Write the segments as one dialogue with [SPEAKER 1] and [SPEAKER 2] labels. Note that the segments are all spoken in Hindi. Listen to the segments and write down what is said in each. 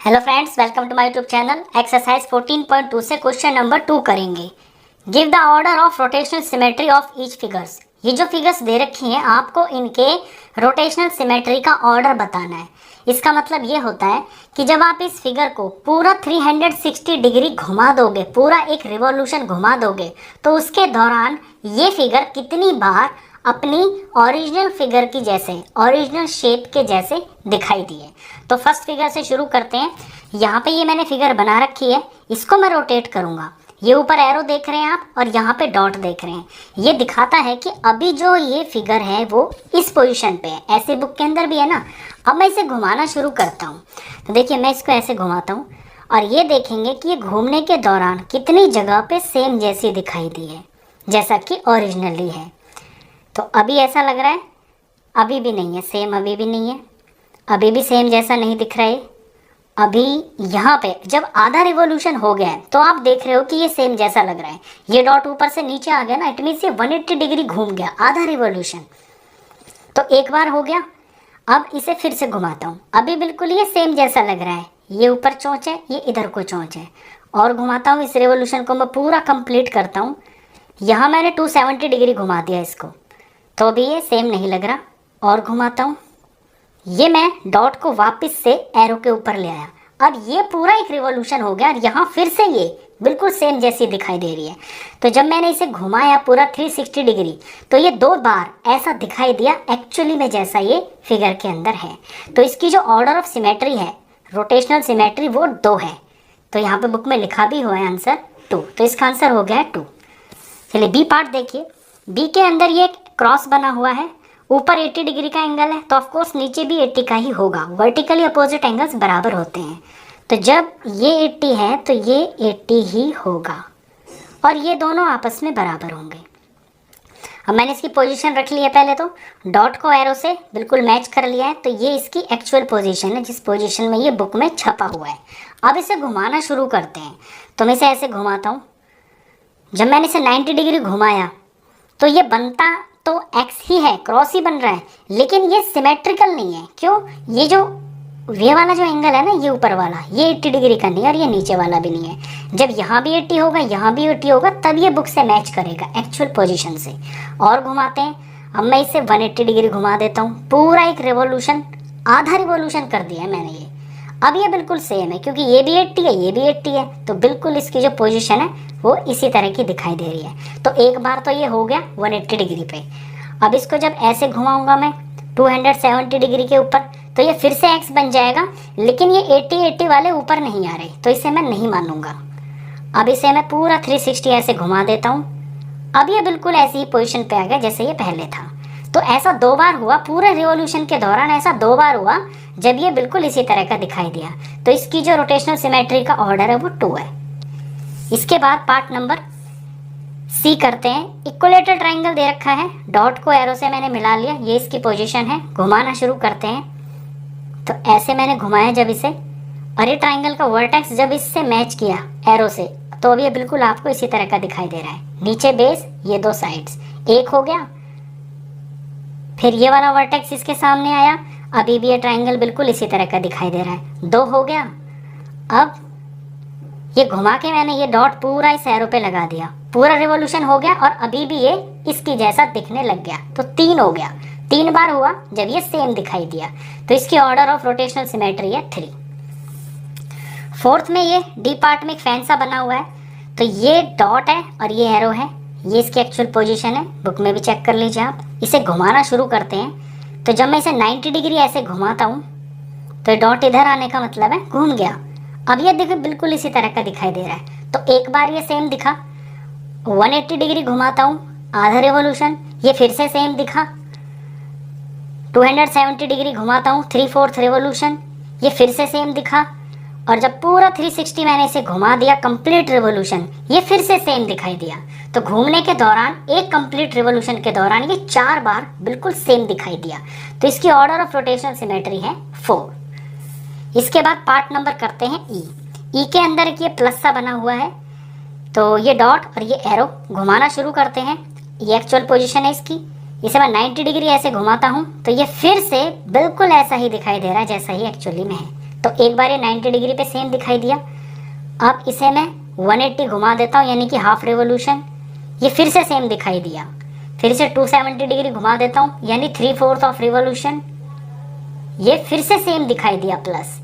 [SPEAKER 1] Hello friends, welcome to my YouTube channel. Exercise 14.2 से क्वेश्चन नंबर 2 करेंगे। Give the order of rotational symmetry of each figures. ये जो फिगर्स दे रखी हैं आपको इनके रोटेशनल सिमेट्री का ऑर्डर बताना है। इसका मतलब ये होता है कि जब आप इस फिगर को पूरा 360 डिग्री घुमा दोगे, पूरा एक रिवॉल्यूशन घुमा दोगे, तो उसके दौरान ये फिगर कितनी बार अपनी ओरिजिनल फिगर की जैसे, ओरिजिनल शेप के जैसे दिखाई दिए। तो फर्स्ट फिगर से शुरू करते हैं। यहाँ पे ये मैंने फिगर बना रखी है, इसको मैं रोटेट करूँगा। ये ऊपर एरो देख रहे हैं आप और यहाँ पे डॉट देख रहे हैं। ये दिखाता है कि अभी जो ये फिगर है वो इस पोजीशन पे है। ऐसे बुक के अंदर भी है ना। अब मैं इसे घुमाना शुरू करता हूँ। तो देखिए मैं इसको ऐसे घुमाता हूँ और ये देखेंगे कि ये घूमने के दौरान कितनी जगह पे सेम जैसी दिखाई दी है, जैसा कि ओरिजिनली है। तो अभी ऐसा लग रहा है, अभी भी नहीं है सेम, अभी भी नहीं है, अभी भी सेम जैसा नहीं दिख रहा है। अभी यहाँ पे जब आधा रिवॉल्यूशन हो गया है तो आप देख रहे हो कि ये सेम जैसा लग रहा है। ये डॉट ऊपर से नीचे आ गया ना, इट मीन्स ये 180 डिग्री घूम गया, आधा रिवॉल्यूशन। तो एक बार हो गया। अब इसे फिर से घुमाता हूँ, अभी बिल्कुल ये सेम जैसा लग रहा है। ये ऊपर चोंच है, ये इधर को चोंच है। और घुमाता हूँ, इस रिवॉल्यूशन को मैं पूरा कंप्लीट करता हूँ। यहाँ मैंने 270 डिग्री घुमा दिया इसको, तो भी ये सेम नहीं लग रहा। और घुमाता हूँ, ये मैं डॉट को वापस से एरो के ऊपर ले आया। अब ये पूरा एक रिवॉल्यूशन हो गया और यहाँ फिर से ये बिल्कुल सेम जैसी दिखाई दे रही है। तो जब मैंने इसे घुमाया पूरा 360 डिग्री, तो ये 2 बार ऐसा दिखाई दिया एक्चुअली में जैसा ये फिगर के अंदर है। तो इसकी जो ऑर्डर ऑफ सिमेट्री है, रोटेशनल सिमेट्री, वो 2 है। तो यहाँ पे बुक में लिखा भी हुआ है आंसर 2, तो इसका आंसर हो गया है 2। चलिए बी पार्ट देखिए। बी के अंदर ये क्रॉस बना हुआ है, ऊपर 80 डिग्री का एंगल है, तो ऑफकोर्स नीचे भी 80 का ही होगा। वर्टिकली अपोजिट एंगल्स बराबर होते हैं। तो जब ये 80 है तो ये 80 ही होगा और ये दोनों आपस में बराबर होंगे। अब मैंने इसकी पोजीशन रख ली है। पहले तो डॉट को एरो से बिल्कुल मैच कर लिया है, तो ये इसकी एक्चुअल पोजीशन है जिस पोजीशन में ये बुक में छपा हुआ है। अब इसे घुमाना शुरू करते हैं। तो मैं इसे ऐसे घुमाता हूँ। जब मैंने इसे 90 डिग्री घुमाया तो ये बनता तो एक्स ही है, क्रॉस ही बन रहा है, लेकिन ये सिमेट्रिकल नहीं है। क्यों? ये जो ये वाला जो एंगल है ना, ये ऊपर वाला, ये 80 डिग्री का नहीं है और ये नीचे वाला भी नहीं है। जब यहाँ भी 80 होगा, यहाँ भी 80 होगा, तब ये बुक से मैच करेगा एक्चुअल पोजीशन से। और घुमाते हैं। अब मैं इसे 180 डिग्री घुमा देता हूँ। पूरा एक रिवॉल्यूशन, आधा रिवॉल्यूशन कर दिया है मैंने ये। अब ये बिल्कुल सेम है क्योंकि ये भी 80 है, ये भी 80 है, तो बिल्कुल इसकी जो पोजीशन है वो इसी तरह की दिखाई दे रही है। तो एक बार तो ये हो गया 180 डिग्री पे। अब इसको जब ऐसे घुमाऊंगा मैं 270 डिग्री के ऊपर, तो ये फिर से एक्स बन जाएगा, लेकिन ये 80 वाले ऊपर नहीं आ रहे, तो इसे मैं नहीं मानूंगा। अब इसे मैं पूरा 360 ऐसे घुमा देता हूँ। अब ये बिल्कुल ऐसी ही पोजीशन पे आ गया जैसे ये पहले था। तो ऐसा 2 बार हुआ, पूरे रिवॉल्यूशन के दौरान ऐसा 2 बार हुआ जब ये बिल्कुल इसी तरह का दिखाई दिया। तो इसकी जो रोटेशनल सिमेट्री का ऑर्डर है वो 2 है। इसके बाद पार्ट नंबर सी करते हैं। इक्विलेटरल ट्राइंगल दे रखा है, डॉट को एरो से मैंने मिला लिया, ये इसकी पोजीशन है। घुमाना शुरू करते हैं। तो ऐसे मैंने घुमाया जब इसे, और ये ट्राइंगल का वर्टेक्स जब इससे मैच किया एरो से, तो अब ये बिल्कुल आपको इसी तरह का दिखाई दे रहा है। नीचे बेस, ये 2 साइड्स, एक हो गया। फिर ये वाला वर्टेक्स इसके सामने आया, अभी भी ये ट्राइंगल बिल्कुल इसी तरह का दिखाई दे रहा है। 2 हो गया। अब ये घुमा के मैंने ये डॉट पूरा इस एरो पे लगा दिया, पूरा रिवॉल्यूशन हो गया और अभी भी ये इसकी जैसा दिखने लग गया। तो 3 हो गया। 3 बार हुआ जब ये सेम दिखाई दिया, तो इसकी ऑर्डर ऑफ रोटेशनल सिमेट्री है 3। फोर्थ में ये डी पार्ट में एक फैन सा बना हुआ है। तो ये डॉट है और ये एरो है, ये इसकी एक्चुअल पोजीशन है। बुक में भी चेक कर लीजिए आप। इसे घुमाना शुरू करते हैं। तो जब मैं इसे 90 डिग्री ऐसे घुमाता हूँ तो डॉट इधर आने का मतलब है घूम गया। अब ये देखो बिल्कुल इसी तरह का दिखाई दे रहा है। तो एक बार ये सेम दिखा, 180 डिग्री घुमाता हूँ, आधा रिवॉल्यूशन, ये फिर से सेम दिखा। 270 डिग्री घुमाता हूँ, 3/4 रिवॉल्यूशन, ये फिर से सेम दिखा। और जब पूरा 360 मैंने इसे घुमा दिया, कंप्लीट रिवॉल्यूशन, ये फिर से सेम दिखाई दिया। तो घूमने के दौरान, एक कंप्लीट रिवॉल्यूशन के दौरान ये 4 बार बिल्कुल सेम दिखाई दिया। तो इसकी ऑर्डर ऑफ रोटेशनल सिमेट्री है 4। इसके बाद पार्ट नंबर करते हैं ई। ई के अंदर एक ये प्लस सा बना हुआ है। तो ये डॉट और ये एरो, घुमाना शुरू करते हैं। ये एक्चुअल पोजीशन है इसकी। इसे मैं 90 डिग्री ऐसे घुमाता हूँ तो ये फिर से बिल्कुल ऐसा ही दिखाई दे रहा है जैसा ही एक्चुअली में है। तो एक बार ये 90 डिग्री पे सेम दिखाई दिया। अब इसे मैं 180 घुमा देता हूँ, यानी कि हाफ रिवॉल्यूशन, ये फिर से सेम दिखाई दिया। फिर से 270 डिग्री घुमा देता हूँ, यानी 3/4 ऑफ रिवॉल्यूशन, ये फिर से सेम दिखाई दिया प्लस।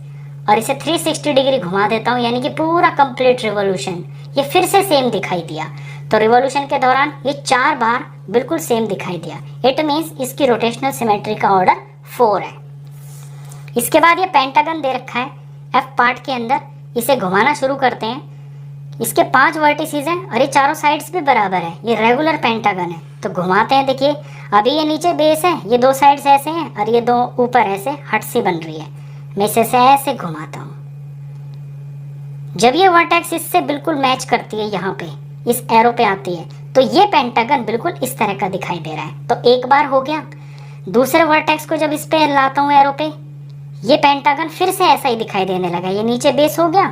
[SPEAKER 1] और इसे 360 डिग्री घुमा देता हूँ, यानी कि पूरा कंप्लीट रिवॉल्यूशन, ये फिर से सेम दिखाई दिया। तो रिवॉल्यूशन के दौरान ये 4 बार बिल्कुल सेम दिखाई दिया। इट मीन्स इसकी रोटेशनल सिमेट्री का ऑर्डर 4 है। इसके बाद ये पेंटागन दे रखा है एफ पार्ट के अंदर, इसे घुमाना शुरू करते हैं। इसके 5 वर्टिसेस हैं और ये चारों साइड्स भी बराबर है, ये रेगुलर पेंटागन है। तो घुमाते हैं, देखिए अभी ये नीचे बेस है, ये 2 साइड्स ऐसे हैं और ये 2 ऊपर ऐसे हट सी बन रही है। मैं इसे ऐसे घुमाता हूँ। जब ये वर्टेक्स इससे बिल्कुल मैच करती है, यहाँ पे इस एरो पे आती है, तो ये पेंटागन बिल्कुल इस तरह का दिखाई दे रहा है। तो एक बार हो गया। दूसरे वर्टेक्स को जब इस पे लाता हूँ एरो पे, ये पेंटागन फिर से ऐसा ही दिखाई देने लगा। ये नीचे बेस हो गया,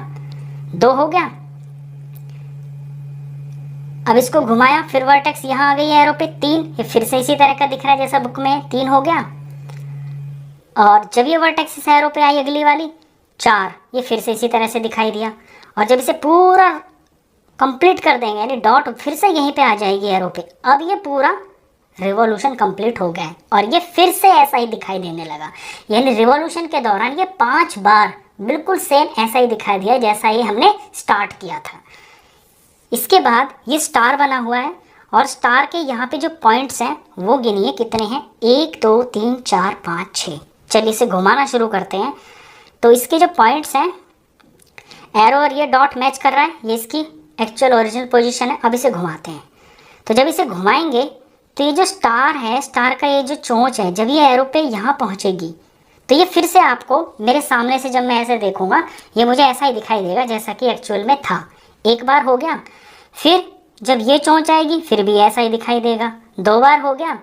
[SPEAKER 1] 2 हो गया। अब इसको घुमाया, फिर वर्टेक्स यहाँ आ गई एरो पे 3, ये फिर से इसी तरह का दिख रहा है जैसा बुक में 3 हो गया। और जब ये वर्टेक्स इस एरो पे आई अगली वाली 4, ये फिर से इसी तरह से दिखाई दिया। और जब इसे पूरा कंप्लीट कर देंगे, यानी डॉट फिर से यहीं पे आ जाएगी एरो पे, अब ये पूरा रिवॉल्यूशन कंप्लीट हो गया है और ये फिर से ऐसा ही दिखाई देने लगा। यानी रिवॉल्यूशन के दौरान ये 5 बार बिल्कुल सेम ऐसा ही दिखाई दिया जैसा ये हमने स्टार्ट किया था। इसके बाद ये स्टार बना हुआ है और स्टार के यहाँ पे जो पॉइंट्स हैं वो गिनिए कितने हैं, 1 2 3 4 5 6। चलिए इसे घुमाना शुरू करते हैं। तो इसके जो पॉइंट्स हैं, एरो और ये डॉट मैच कर रहा है, ये इसकी एक्चुअल ओरिजिनल पोजीशन है। अब इसे घुमाते हैं। तो जब इसे घुमाएंगे तो ये जो स्टार है, स्टार का ये जो चोंच है, जब ये एरो पे यहाँ पहुँचेगी तो ये फिर से आपको मेरे सामने से जब मैं ऐसे देखूंगा, ये मुझे ऐसा ही दिखाई देगा जैसा कि एक्चुअल में था। एक बार हो गया। फिर जब ये चोंच आएगी फिर भी ऐसा ही दिखाई देगा। 2 बार हो गया।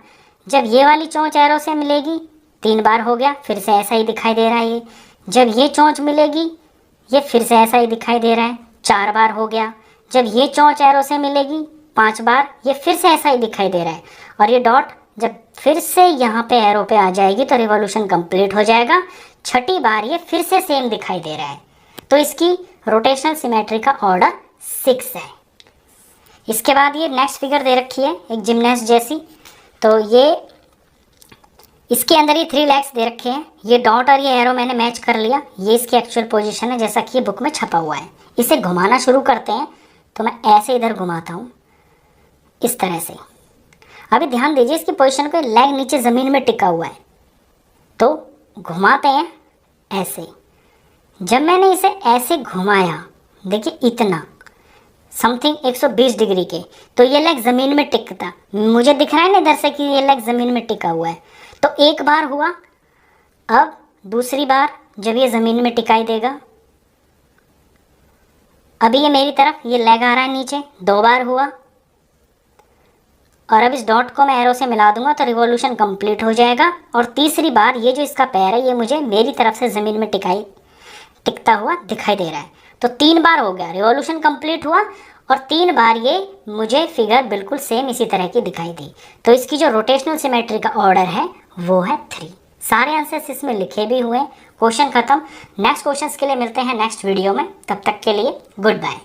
[SPEAKER 1] जब ये वाली चोंच एरो से मिलेगी 3 बार हो गया, फिर से ऐसा ही दिखाई दे रहा है ये। जब ये चोंच मिलेगी ये फिर से ऐसा ही दिखाई दे रहा है। 4 बार हो गया। जब ये चोंच एरो से मिलेगी 5 बार, ये फिर से ऐसा ही दिखाई दे रहा है। और ये डॉट जब फिर से यहाँ पे एरो पे आ जाएगी तो रिवॉल्यूशन कंप्लीट हो जाएगा। 6ठी बार ये फिर से सेम दिखाई दे रहा है। तो इसकी रोटेशनल सिमेट्री का ऑर्डर 6 है। इसके बाद ये नेक्स्ट फिगर दे रखी है एक जिमनास्ट जैसी। तो ये इसके अंदर ये 3 लेग्स दे रखे हैं। ये डॉट और ये एरो मैंने मैच कर लिया। ये इसकी एक्चुअल पोजीशन है जैसा कि ये बुक में छपा हुआ है। इसे घुमाना शुरू करते हैं। तो मैं ऐसे इधर घुमाता हूँ इस तरह से। अभी ध्यान दीजिए इसकी पोजीशन को, लेग नीचे ज़मीन में टिका हुआ है। तो घुमाते हैं ऐसे। जब मैंने इसे ऐसे घुमाया, देखिए इतना समथिंग 120 डिग्री के, तो ये लेग ज़मीन में टिकता, मुझे दिख रहा है ना इधर से कि ये लेग ज़मीन में टिका हुआ है। तो एक बार हुआ। अब दूसरी बार जब ये ज़मीन में टिकाई देगा, अभी ये मेरी तरफ ये लेग आ रहा है नीचे, 2 बार हुआ। और अब इस डॉट को मैं एरो से मिला दूंगा तो रिवॉल्यूशन कंप्लीट हो जाएगा। और तीसरी बार ये जो इसका पैर है ये मुझे मेरी तरफ से ज़मीन में टिकता हुआ दिखाई दे रहा है। तो 3 बार हो गया, रिवॉल्यूशन कंप्लीट हुआ और 3 बार ये मुझे फिगर बिल्कुल सेम इसी तरह की दिखाई दी। तो इसकी जो रोटेशनल सिमेट्री का ऑर्डर है वो है 3। सारे आंसर्स इसमें लिखे भी हुए हैं। क्वेश्चन खत्म। नेक्स्ट क्वेश्चंस के लिए मिलते हैं नेक्स्ट वीडियो में। तब तक के लिए गुड बाय।